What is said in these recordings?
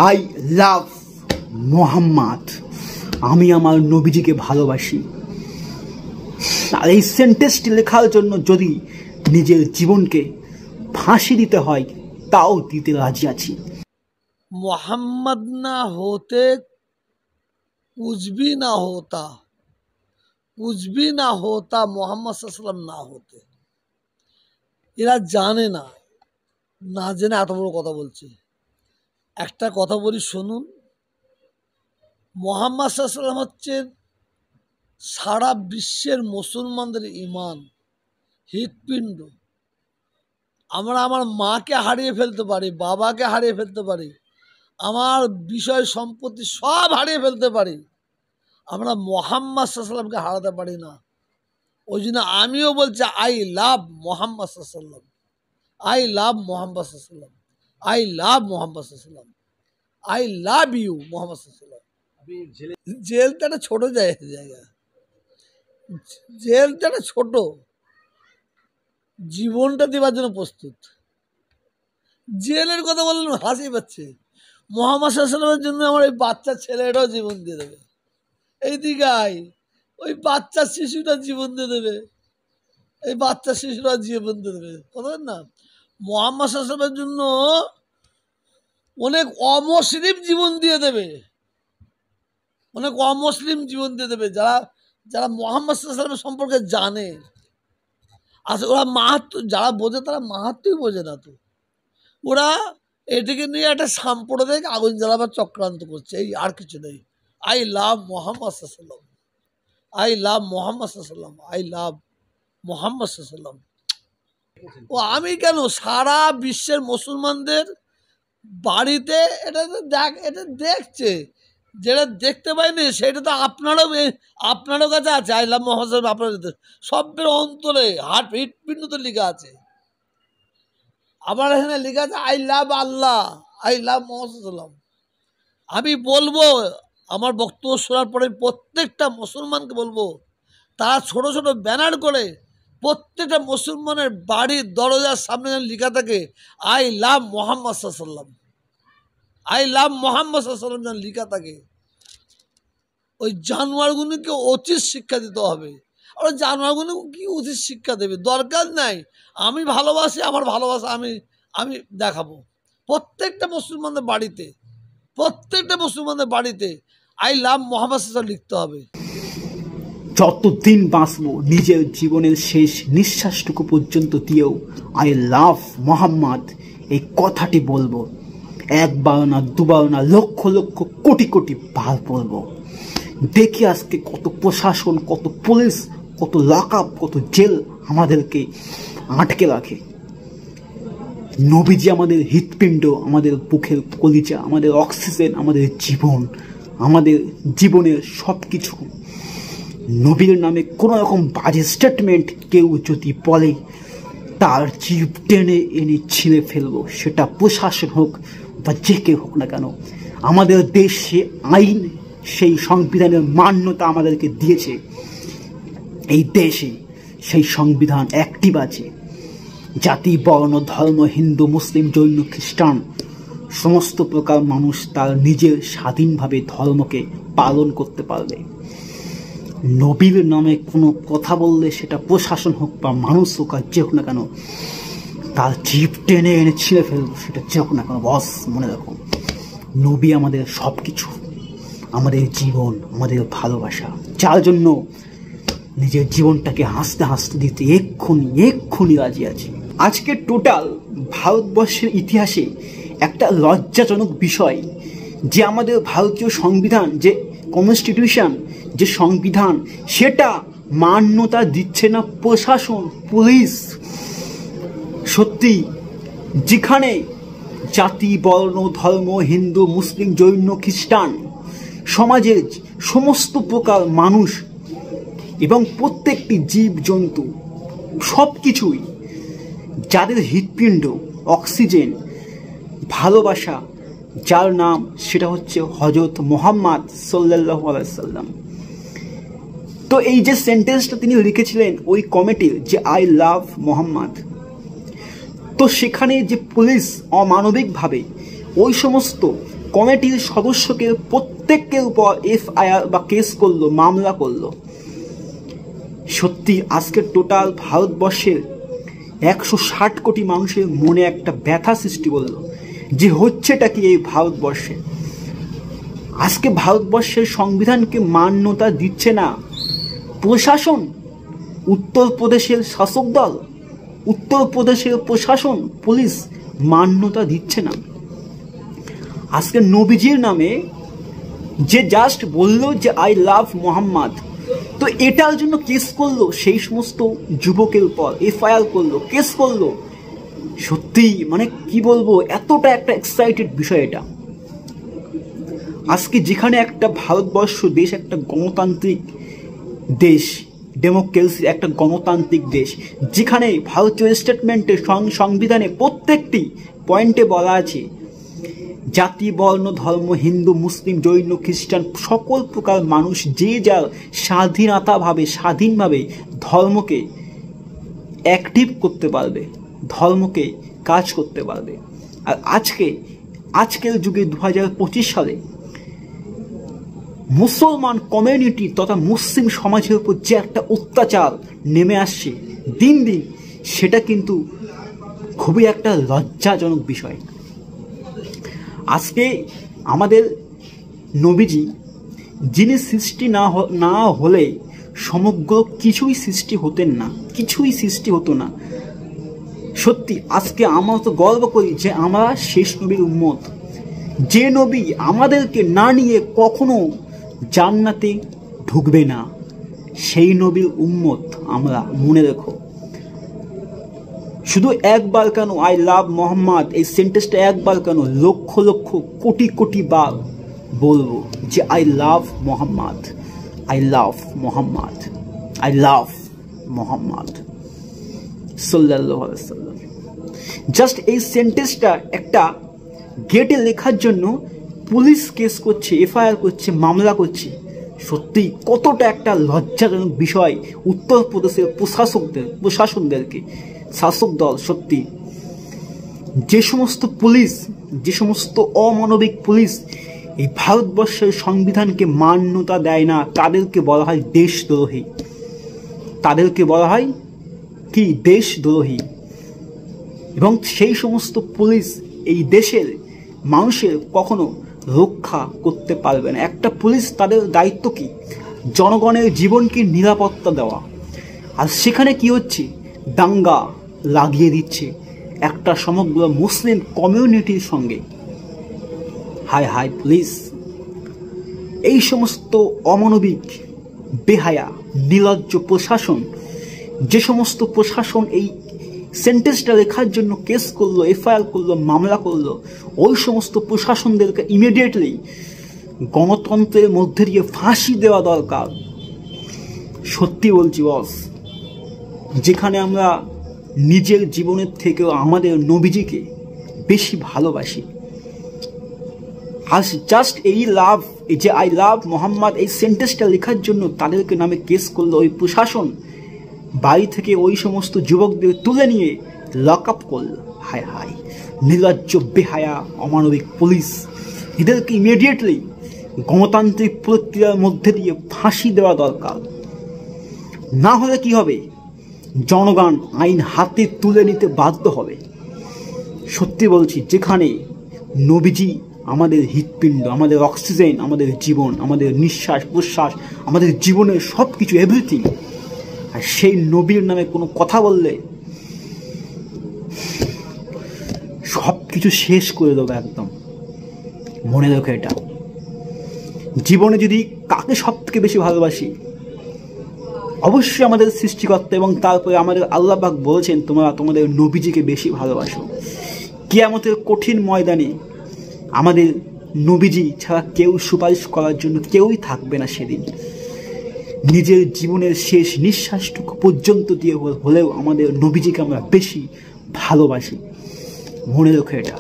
I love Mohammad, আমি আমার নবীজিকে ভালোবাসি। আর এই সেন্টেন্সটি লেখার জন্য যদি নিজের জীবনকে ফাঁসি দিতে হয় তাও দিতে রাজি আছি। मोहम्मद ना होते कुछ भी ना होता, कुछ भी ना होता, मोहम्मद सल्लल्लाहु अलैहि वसल्लम ना होते। এরা জানে না, না জেনে এত বড় কথা বলছে। একটা কথা বলি শুনুন, মোহাম্মদ সাল্লাল্লাহু আলাইহি ওয়াসাল্লাম হচ্ছেন সারা বিশ্বের মুসলমানদের ঈমান, হৃৎপিণ্ড। আমরা আমার মাকে হারিয়ে ফেলতে পারি, বাবাকে হারিয়ে ফেলতে পারি, আমার বিষয় সম্পত্তি সব হারিয়ে ফেলতে পারি, আমরা মোহাম্মদ সাল্লাল্লাহু আলাইহি ওয়াসাল্লামকে হারাতে পারি না। ওই জন্য আমিও বলছি আই লাভ মোহাম্মদ সাল্লাল্লাহু আলাইহি ওয়াসাল্লাম, আই লাভ মোহাম্মদ সাল্লাল্লাহু আলাইহি ওয়াসাল্লাম, আই লাভ মোহাম্মদ সাল্লাল্লাহু আলাইহি ওয়াসাল্লাম, আই লাভ ইউ মোহাম্মদ সাল্লাল্লাহু আলাইহি ওয়াসাল্লাম। জেলটা একটা ছোট জায়গা, জেলটা একটা ছোট, জীবনটা দেওয়ার জন্য প্রস্তুত। জেলের কথা বললেন হাসি পাচ্ছে। মোহাম্মদ সাল্লাল্লাহু আলাইহি ওয়াসাল্লামের জন্য আমার এই বাচ্চা ছেলেটাও জীবন দিয়ে দেবে। এই দিকায় ওই বাচ্চা শিশুটা জীবন দিয়ে দেবে, এই বাচ্চা শিশুরা জীবন দিয়ে দেবে। কথা না, মোহাম্মদ সাল্লাল্লাহু আলাইহি ওয়াসাল্লামের জন্য অনেক অমুসলিম জীবন দিয়ে দেবে, অনেক অমুসলিম জীবন দিয়ে দেবে, যারা যারা মোহাম্মদ সাল্লাল্লাহু আলাইহি ওয়াসাল্লাম সম্পর্কে জানে। আসলে ওরা মাহাত্ম, যারা বোঝে তারা মাহাত্মই বোঝে না। তো ওরা এটিকে নিয়ে একটা সাম্প্রদায়িক আগুন জ্বালাবার চক্রান্ত করছে, এই আর কিছু নেই। আই লাভ মোহাম্মদ সাল্লাল্লাহু আলাইহি ওয়াসাল্লাম, আই লাভ মোহাম্মদ সাল্লাল্লাহু আলাইহি ওয়াসাল্লাম, আই লাভ মোহাম্মদ সাল্লাল্লাহু আলাইহি ওয়াসাল্লাম। ও আমি কেন, সারা বিশ্বের মুসলমানদের বাড়িতে এটা দেখছে, যেটা দেখতে পাইনি সেটা তো আপনারও কাছে আছে। আই লাভ মোহাম্মদ, আপনার সবের অন্তরে হৃৎপিণ্ড তো লেখা আছে। আমার এখানে লেখা আছে I love Allah, I love Mohammad. আমি বলবো, আমার বক্তব্য শোনার পরে প্রত্যেকটা মুসলমানকে বলবো, তারা ছোট ছোট ব্যানার করে প্রত্যেকটা মুসলমানের বাড়ির দরজার সামনে লেখা থাকে আই লাভ মোহাম্মদ সাল্লাল্লাহু, আই লাভ মোহাম্মদ সাল্লাল্লাহু যেন লেখা থাকে। ওই জানোয়ারগুলোকে উচিত শিক্ষা দিতে হবে। আর জানোয়ারগুলো কি উচিত শিক্ষা দেবে, দরকার নাই। আমি ভালোবাসি, আমার ভালোবাসা আমি দেখাবো। প্রত্যেকটা মুসলমানদের বাড়িতে, প্রত্যেকটা মুসলমানদের বাড়িতে আই লাভ মোহাম্মদ সাল্লাল্লাহু লিখতে হবে। যতদিন বাঁচবো নিজের জীবনের শেষ নিঃশ্বাসটুকু পর্যন্ত দিয়েও আই লাভ মোহাম্মদ এই কথাটি বলবো। একবার না, দুবার না, লক্ষ লক্ষ কোটি কোটি বার বলবো। দেখি আজকে কত প্রশাসন, কত পুলিশ, কত লকআপ, কত জেল আমাদেরকে আটকে রাখে। নবীজি আমাদের হৃৎপিণ্ড, আমাদের বুকের কলিজা, আমাদের অক্সিজেন, আমাদের জীবন, আমাদের জীবনের সব কিছু। নবীর নামে কোনো রকম বাজে স্টেটমেন্ট কেউ যদি বলে তার জিভ টেনে এনে ছিঁড়ে ফেলবো, সেটা প্রশাসন হোক বা যে কেউ হোক না কেন। আমাদের দেশে আইন, সেই সংবিধানের মান্যতা আমাদেরকে দিয়েছে। এই দেশে সেই সংবিধান অ্যাক্টিভ আছে। জাতি, বর্ণ, ধর্ম, হিন্দু, মুসলিম, জৈন, খ্রিস্টান সমস্ত প্রকার মানুষ তার নিজের স্বাধীনভাবে ধর্মকে পালন করতে পারবে। নবীর নামে কোনো কথা বললে সেটা প্রশাসন হোক বা মানুষ হোক আর যে হোক না কেন, তার জিভ টেনে এনে ছিঁড়ে ফেলবো, সেটা যে হোক না কেন। বস মনে রাখো, নবী আমাদের সব কিছু, আমাদের জীবন, আমাদের ভালোবাসা, যার জন্য নিজের জীবনটাকে হাসতে হাসতে দিতে এক্ষুনি রাজি আছি। আজকে টোটাল ভারতবর্ষের ইতিহাসে একটা লজ্জাজনক বিষয় যে আমাদের ভারতীয় সংবিধান, যে কনস্টিটিউশন, যে সংবিধান, সেটা মান্যতা দিচ্ছে না প্রশাসন, পুলিশ। সত্যি, যেখানে জাতি, বর্ণ, ধর্ম, হিন্দু, মুসলিম, জৈন, খ্রিস্টান সমাজের সমস্ত প্রকার মানুষ এবং প্রত্যেকটি জীবজন্তু সব কিছুই, যাদের হৃৎপিণ্ড, অক্সিজেন, ভালোবাসা, যার নাম সেটা হচ্ছে হযরত মুহাম্মদ সাল্লাল্লাহু আলাইহি সাল্লাম। তো এই যে সেন্টেন্সটা তিনি লিখেছিলেন ওই কমিটির, যে আই লাভ মোহাম্মদ, তো সেখানে যে পুলিশ অমানবিকভাবে ওই সমস্ত কমিটির সদস্যকে প্রত্যেকের উপর FIR বা কেস করলো, মামলা করলো। সত্যি আজকে টোটাল ভারতবর্ষের 160 কোটি মানুষের মনে একটা ব্যথা সৃষ্টি করলো যে হচ্ছেটা কি এই ভারতবর্ষে। আজকে ভারতবর্ষের সংবিধানকে মান্যতা দিচ্ছে না প্রশাসন, উত্তরপ্রদেশের শাসক দল, উত্তরপ্রদেশের প্রশাসন, পুলিশ মান্যতা দিচ্ছে না। আজকে নবীজির নামে যে জাস্ট বললো যে আই লাভ মোহাম্মদ, তো এটার জন্য কেস করলো সেই সমস্ত যুবকের উপর, FIR করলো, কেস করলো। সত্যি মানে কি বলবো, এতটা একটা এক্সাইটেড বিষয় এটা। আজকে যেখানে একটা ভারতবর্ষ দেশ একটা গণতান্ত্রিক দেশ, ডেমোক্রেসি একটা গণতান্ত্রিক দেশ, যেখানে ভারতীয় স্টেটমেন্টে সংবিধানে প্রত্যেকটি পয়েন্টে বলা আছে জাতি, বর্ণ, ধর্ম, হিন্দু, মুসলিম, জৈন, খ্রিস্টান সকল প্রকার মানুষ যে যার স্বাধীনভাবে ধর্মকে অ্যাক্টিভ করতে পারবে, ধর্মকে কাজ করতে পারবে। আর আজকের যুগে 2025 সালে মুসলমান কমিউনিটি তথা মুসলিম সমাজের উপর যে একটা অত্যাচার নেমে আসছে দিন দিন, সেটা কিন্তু খুবই একটা লজ্জাজনক বিষয়। আজকে আমাদের নবীজি যিনি সৃষ্টি না হলে সমগ্র কিছুই সৃষ্টি হতো না। সত্যি আজকে আমরা তো গর্ব করি যে আমরা শেষ নবীর উম্মত, যে নবী আমাদেরকে না নিয়ে কখনো জান্নাতে ঢুকবে না, সেই নবীর উম্মত আমরা। মনে রেখো, শুধু একবার কেন আই লাভ মোহাম্মদ এই সেন্টেন্সটা একবার কেন, লক্ষ লক্ষ কোটি কোটি বার বলবো যে I love Mohammad, I love Mohammad, I love Mohammad সাল্লাল্লাহু আলাইহি ওয়াসাল্লাম। জাস্ট এই সেন্টেন্সটা একটা গেটে লেখার জন্য পুলিশ কেস করছে, FIR করছে, মামলা করছে। সত্যি কতটা একটা লজ্জাজনক বিষয় উত্তরপ্রদেশের প্রশাসনদেরকে, শাসক দল। সত্যি যে সমস্ত পুলিশ, যে সমস্ত অমানবিক পুলিশ এই ভারতবর্ষের সংবিধানকে মান্যতা দেয় না, তাদেরকে বলা হয় দেশদ্রোহী, তাদেরকে বলা হয় কি দেশদ্রোহী। এবং সেই সমস্ত পুলিশ এই দেশের মানুষের কখনো রক্ষা করতে পারবে না। একটা পুলিশ, তাদের দায়িত্ব কি জনগণের জীবনকে নিরাপত্তা দেওয়া, আর সেখানে কি হচ্ছে দাঙ্গা লাগিয়ে দিচ্ছে একটা সমগ্র মুসলিম কমিউনিটির সঙ্গে। হায় হায় পুলিশ, এই সমস্ত অমানবিক, বেহায়া, নির্লজ্জ প্রশাসন, যে সমস্ত প্রশাসন এই সেন্টেন্সটা লেখার জন্য কেস করলো, FIR করলো, মামলা করলো, ওই সমস্ত প্রশাসনদেরকে ইমিডিয়েটলি গণতন্ত্রের মধ্যে দিয়ে ফাঁসি দেওয়া দরকার। সত্যি বলছি বস, যেখানে আমরা নিজের জীবনের থেকেও আমাদের নবীজিকে বেশি ভালোবাসি, আজ জাস্ট এই লাভ, এই যে আই লাভ মোহাম্মদ এই সেন্টেন্সটা লেখার জন্য তাদেরকে নামে কেস করলো ওই প্রশাসন, বাড়ি থেকে ওই সমস্ত যুবকদের তুলে নিয়ে লক আপ করলো। হায় হায় নির্লজ্জ, বেহায়া, অমানবিক পুলিশ, এদেরকে ইমিডিয়েটলি গণতান্ত্রিক প্রক্রিয়ার মধ্যে দিয়ে ফাঁসি দেওয়া দরকার। না হলে কি হবে, জনগণ আইন হাতে তুলে নিতে বাধ্য হবে। সত্যি বলছি, যেখানে নবীজি আমাদের হৃৎপিণ্ড, আমাদের অক্সিজেন, আমাদের জীবন, আমাদের নিঃশ্বাস প্রশ্বাস, আমাদের জীবনের সব কিছু, এভরিথিং, আর সেই নবীর নামে কোনো কথা বললে সব কিছু শেষ করে দেবো একদম। মনে রেখো এটা। জীবনে যদি কাকে সব থেকে বেশি ভালোবাসি, অবশ্যই আমাদের সৃষ্টিকর্তা, এবং তারপরে আমাদের আল্লাহ পাক বলেছেন তোমরা তোমাদের নবীজিকে বেশি ভালোবাসো। কিয়ামতের কঠিন ময়দানে আমাদের নবীজি ছাড়া কেউ সুপারিশ করার জন্য কেউই থাকবে না সেদিন। নিজের জীবনের শেষ নিঃশ্বাসটুকু পর্যন্ত দিয়ে হলেও আমাদের নবীজিকে আমরা বেশি ভালোবাসি। মনে রেখো এটা।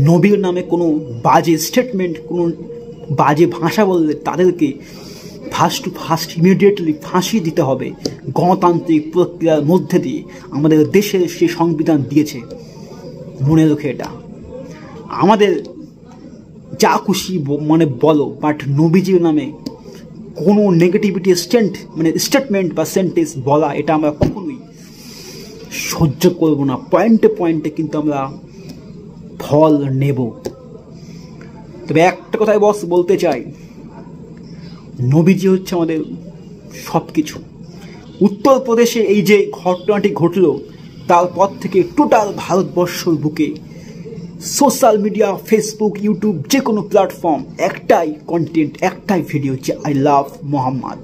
নবীর নামে কোনো বাজে স্টেটমেন্ট, কোনো বাজে ভাষা বললে তাদেরকে ফার্স্ট টু ফার্স্ট ইমিডিয়েটলি ফাঁসি দিতে হবে গণতান্ত্রিক প্রক্রিয়ার মধ্যে দিয়ে। আমাদের দেশের সে সংবিধান দিয়েছে, মনে রেখে এটা। আমাদের যা খুশি মানে বলো, বাট নবীজির নামে কোনো নেগেটিভিটি স্টেটমেন্ট বা সেন্টেন্স বলা এটা আমরা কখনোই সহ্য করব না। পয়েন্টে পয়েন্টে কিন্তু আমরা ফল নেব। তবে একটা কথাই বলতে চাই, নবীজি হচ্ছে আমাদের সব কিছু। উত্তরপ্রদেশে এই যে ঘটনাটি ঘটলো, তারপর থেকে টোটাল ভারতবর্ষের বুকে সোশ্যাল মিডিয়া, ফেসবুক, ইউটিউব, যে কোনো প্ল্যাটফর্ম, একটাই কন্টেন্ট, একটাই ভিডিও, যে আই লাভ মোহাম্মদ।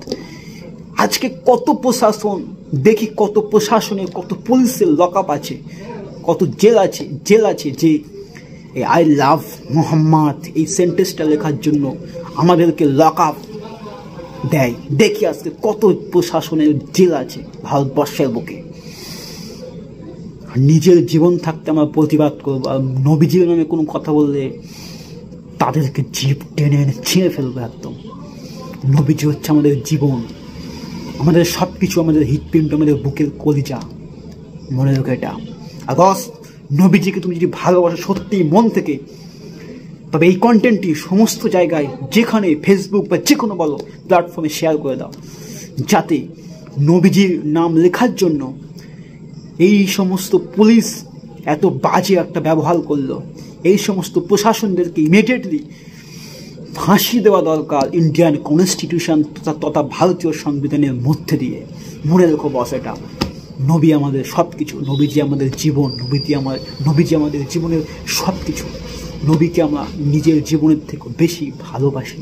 আজকে কত প্রশাসন দেখি, কত প্রশাসনের, কত পুলিশের লকআপ আছে, কত জেল আছে যে আই লাভ মোহাম্মদ এই সেন্টেন্সটা লেখার জন্য আমাদেরকে লকআপ দেয়। দেখি আজকে কত প্রশাসনের জেল আছে ভারতবর্ষের বুকে। নিজের জীবন থাকতে আমরা প্রতিবাদ করবো, আর নবীজির নামে কোনো কথা বললে তাদেরকে জিভ টেনে এনে ছিঁড়ে ফেলবো একদম। নবীজি হচ্ছে আমাদের জীবন, আমাদের সব কিছু, আমাদের হৃৎপিণ্ড, আমাদের বুকের কলিজা, মনে রেখো এটা। আর নবীজিকে তুমি যদি ভালোবাসো সত্যি মন থেকে, তবে এই কন্টেন্টটি সমস্ত জায়গায়, যেখানে ফেসবুক বা যে কোনো বলো প্ল্যাটফর্মে শেয়ার করে দাও, যাতে নবীজির নাম লেখার জন্য এই সমস্ত পুলিশ এত বাজে একটা ব্যবহার করলো, এই সমস্ত প্রশাসনদেরকে ইমিডিয়েটলি ফাঁসি দেওয়া দরকার ইন্ডিয়ান কনস্টিটিউশন তথা ভারতীয় সংবিধানের মধ্যে দিয়ে। মনে রেখো বস এটা, নবী আমাদের সব কিছু, নবীজি আমাদের জীবন, নবীজি আমাদের জীবনের সব কিছু। নবীকে আমরা নিজের জীবনের থেকে বেশি ভালোবাসি।